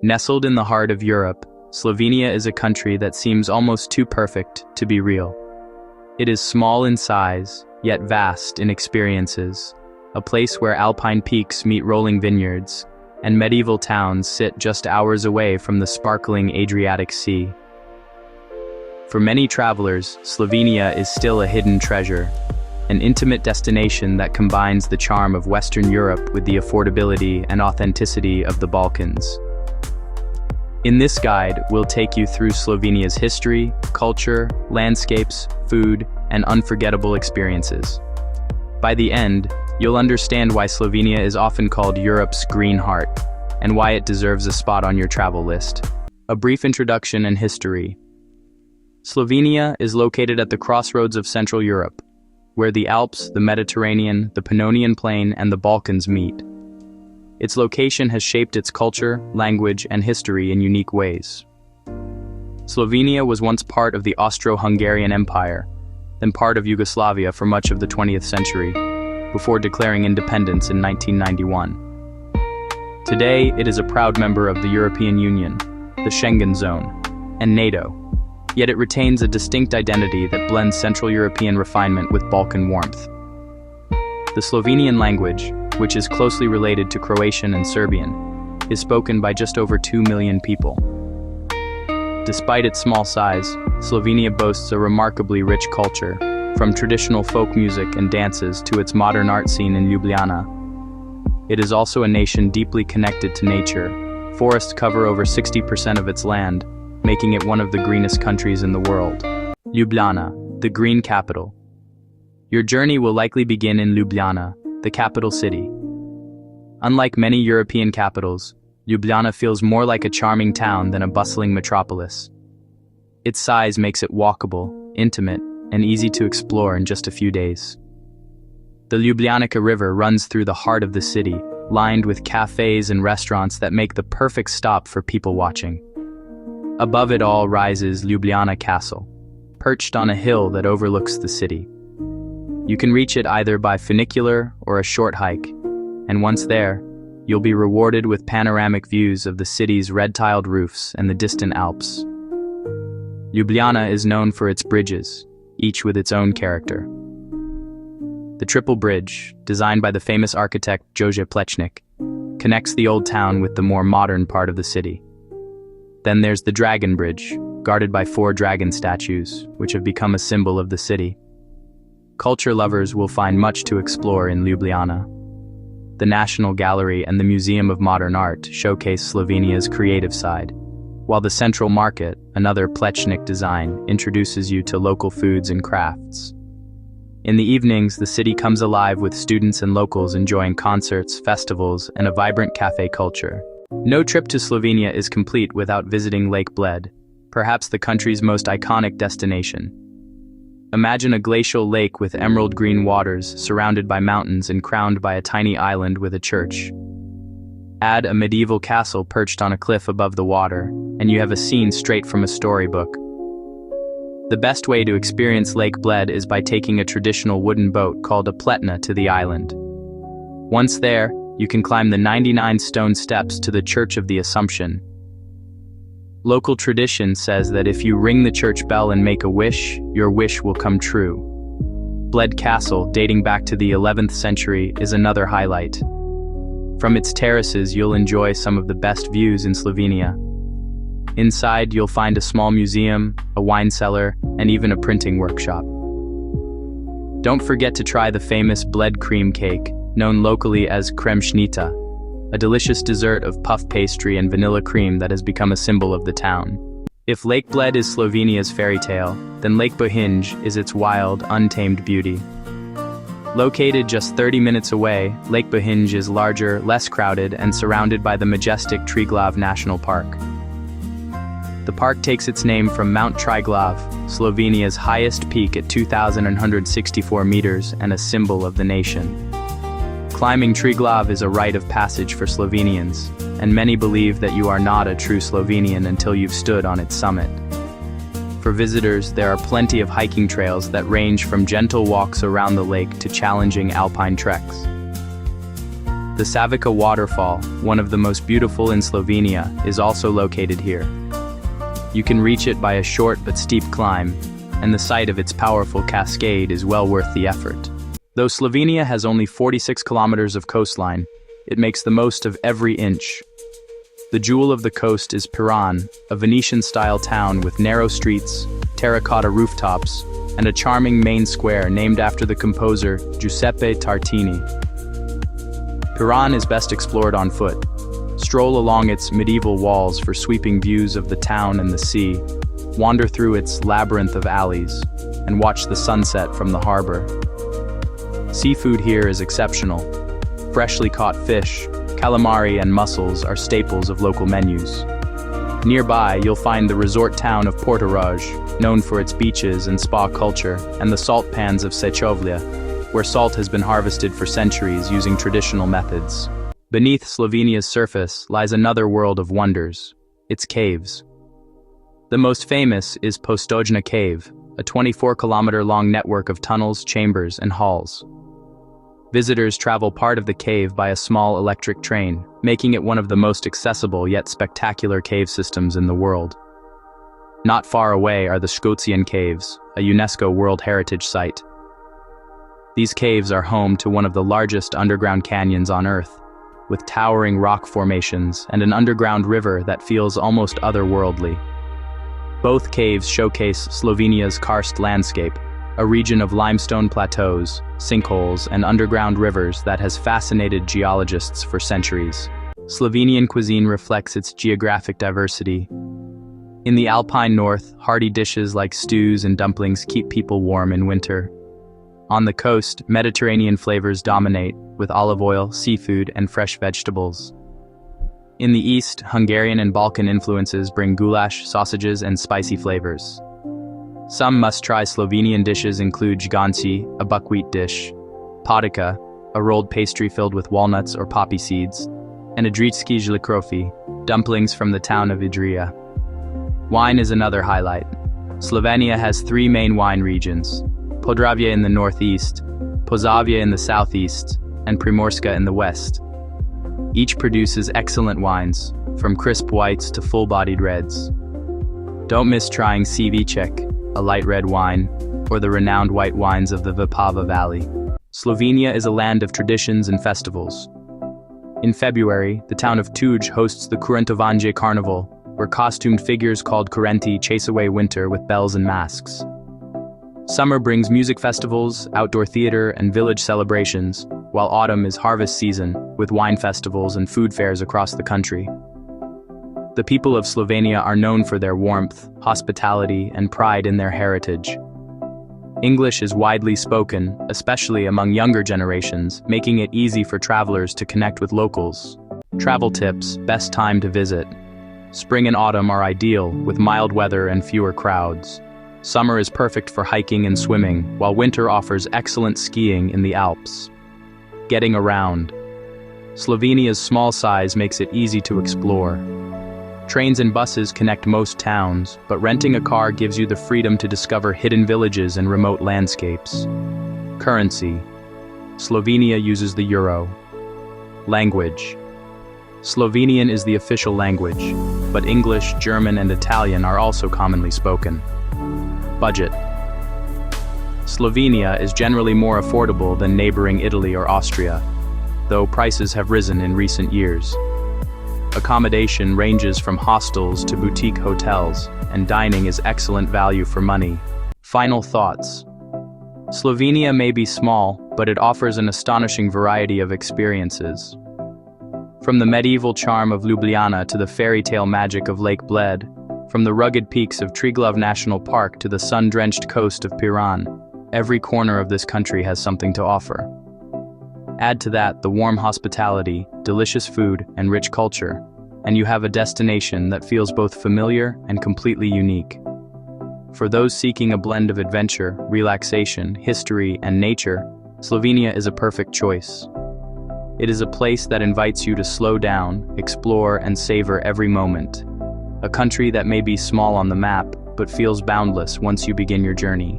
Nestled in the heart of Europe, Slovenia is a country that seems almost too perfect to be real. It is small in size, yet vast in experiences, a place where alpine peaks meet rolling vineyards, and medieval towns sit just hours away from the sparkling Adriatic Sea. For many travelers, Slovenia is still a hidden treasure, an intimate destination that combines the charm of Western Europe with the affordability and authenticity of the Balkans. In this guide, we'll take you through Slovenia's history, culture, landscapes, food, and unforgettable experiences. By the end, you'll understand why Slovenia is often called Europe's green heart, and why it deserves a spot on your travel list. A brief introduction and history. Slovenia is located at the crossroads of Central Europe, where the Alps, the Mediterranean, the Pannonian Plain, and the Balkans meet. Its location has shaped its culture, language, and history in unique ways. Slovenia was once part of the Austro-Hungarian Empire, then part of Yugoslavia for much of the 20th century, before declaring independence in 1991. Today, it is a proud member of the European Union, the Schengen Zone, and NATO, yet it retains a distinct identity that blends Central European refinement with Balkan warmth. The Slovenian language, which is closely related to Croatian and Serbian, is spoken by just over 2 million people. Despite its small size, Slovenia boasts a remarkably rich culture, from traditional folk music and dances to its modern art scene in Ljubljana. It is also a nation deeply connected to nature. Forests cover over 60% of its land, making it one of the greenest countries in the world. Ljubljana, the green capital. Your journey will likely begin in Ljubljana, the capital city. Unlike many European capitals, Ljubljana feels more like a charming town than a bustling metropolis. Its size makes it walkable, intimate, and easy to explore in just a few days. The Ljubljanica River runs through the heart of the city, lined with cafes and restaurants that make the perfect stop for people watching. Above it all rises Ljubljana Castle, perched on a hill that overlooks the city. You can reach it either by funicular or a short hike, and once there, you'll be rewarded with panoramic views of the city's red-tiled roofs and the distant Alps. Ljubljana is known for its bridges, each with its own character. The Triple Bridge, designed by the famous architect Jože Plečnik, connects the old town with the more modern part of the city. Then there's the Dragon Bridge, guarded by 4 dragon statues, which have become a symbol of the city. Culture lovers will find much to explore in Ljubljana. The National Gallery and the Museum of Modern Art showcase Slovenia's creative side, while the Central Market, another Plečnik design, introduces you to local foods and crafts. In the evenings, the city comes alive with students and locals enjoying concerts, festivals, and a vibrant cafe culture. No trip to Slovenia is complete without visiting Lake Bled, perhaps the country's most iconic destination. Imagine a glacial lake with emerald green waters, surrounded by mountains and crowned by a tiny island with a church. Add a medieval castle perched on a cliff above the water, and you have a scene straight from a storybook. The best way to experience Lake Bled is by taking a traditional wooden boat called a pletna to the island. Once there, you can climb the 99 stone steps to the Church of the Assumption. Local tradition says that if you ring the church bell and make a wish, your wish will come true. Bled Castle, dating back to the 11th century, is another highlight. From its terraces, you'll enjoy some of the best views in Slovenia. Inside, you'll find a small museum, a wine cellar, and even a printing workshop. Don't forget to try the famous Bled cream cake, known locally as kremšnita, a delicious dessert of puff pastry and vanilla cream that has become a symbol of the town. If Lake Bled is Slovenia's fairy tale, then Lake Bohinj is its wild, untamed beauty. Located just 30 minutes away, Lake Bohinj is larger, less crowded, and surrounded by the majestic Triglav National Park. The park takes its name from Mount Triglav, Slovenia's highest peak at 2,164 meters and a symbol of the nation. Climbing Triglav is a rite of passage for Slovenians, and many believe that you are not a true Slovenian until you've stood on its summit. For visitors, there are plenty of hiking trails that range from gentle walks around the lake to challenging alpine treks. The Savica waterfall, one of the most beautiful in Slovenia, is also located here. You can reach it by a short but steep climb, and the sight of its powerful cascade is well worth the effort. Though Slovenia has only 46 kilometers of coastline, it makes the most of every inch. The jewel of the coast is Piran, a Venetian-style town with narrow streets, terracotta rooftops, and a charming main square named after the composer Giuseppe Tartini. Piran is best explored on foot. Stroll along its medieval walls for sweeping views of the town and the sea, wander through its labyrinth of alleys, and watch the sunset from the harbor. Seafood here is exceptional. Freshly caught fish, calamari and mussels are staples of local menus. Nearby, you'll find the resort town of Portorož, known for its beaches and spa culture, and the salt pans of Sechovlje, where salt has been harvested for centuries using traditional methods. Beneath Slovenia's surface lies another world of wonders, its caves. The most famous is Postojna Cave, a 24-kilometer-long network of tunnels, chambers, and halls. Visitors travel part of the cave by a small electric train, making it one of the most accessible yet spectacular cave systems in the world. Not far away are the Škocjan caves, a UNESCO World Heritage Site. These caves are home to one of the largest underground canyons on Earth, with towering rock formations and an underground river that feels almost otherworldly. Both caves showcase Slovenia's karst landscape, a region of limestone plateaus, sinkholes, and underground rivers that has fascinated geologists for centuries. Slovenian cuisine reflects its geographic diversity. In the Alpine north, hearty dishes like stews and dumplings keep people warm in winter. On the coast, Mediterranean flavors dominate, with olive oil, seafood, and fresh vegetables. In the east, Hungarian and Balkan influences bring goulash, sausages, and spicy flavors. Some must-try Slovenian dishes include jganci, a buckwheat dish, potica, a rolled pastry filled with walnuts or poppy seeds, and adrički žlikrofi, dumplings from the town of Idrija. Wine is another highlight. Slovenia has three main wine regions: Podravje in the northeast, Posavje in the southeast, and Primorska in the west. Each produces excellent wines, from crisp whites to full-bodied reds. Don't miss trying Cevichek, a light red wine, or the renowned white wines of the Vipava Valley. Slovenia is a land of traditions and festivals. In February, the town of Tuj hosts the Kurentovanje Carnival, where costumed figures called kurenti chase away winter with bells and masks. Summer brings music festivals, outdoor theater, and village celebrations, while autumn is harvest season, with wine festivals and food fairs across the country. The people of Slovenia are known for their warmth, hospitality, and pride in their heritage. English is widely spoken, especially among younger generations, making it easy for travelers to connect with locals. Travel tips: best time to visit. Spring and autumn are ideal, with mild weather and fewer crowds. Summer is perfect for hiking and swimming, while winter offers excellent skiing in the Alps. Getting around. Slovenia's small size makes it easy to explore. Trains and buses connect most towns, but renting a car gives you the freedom to discover hidden villages and remote landscapes. Currency. Slovenia uses the euro. Language. Slovenian is the official language, but English, German, and Italian are also commonly spoken. Budget. Slovenia is generally more affordable than neighboring Italy or Austria, though prices have risen in recent years. Accommodation ranges from hostels to boutique hotels, and dining is excellent value for money. Final thoughts. Slovenia may be small, but it offers an astonishing variety of experiences. From the medieval charm of Ljubljana to the fairy tale magic of Lake Bled, from the rugged peaks of Triglav National Park to the sun-drenched coast of Piran, every corner of this country has something to offer. Add to that the warm hospitality, delicious food, and rich culture, and you have a destination that feels both familiar and completely unique. For those seeking a blend of adventure, relaxation, history, and nature, Slovenia is a perfect choice. It is a place that invites you to slow down, explore, and savor every moment. A country that may be small on the map, but feels boundless once you begin your journey.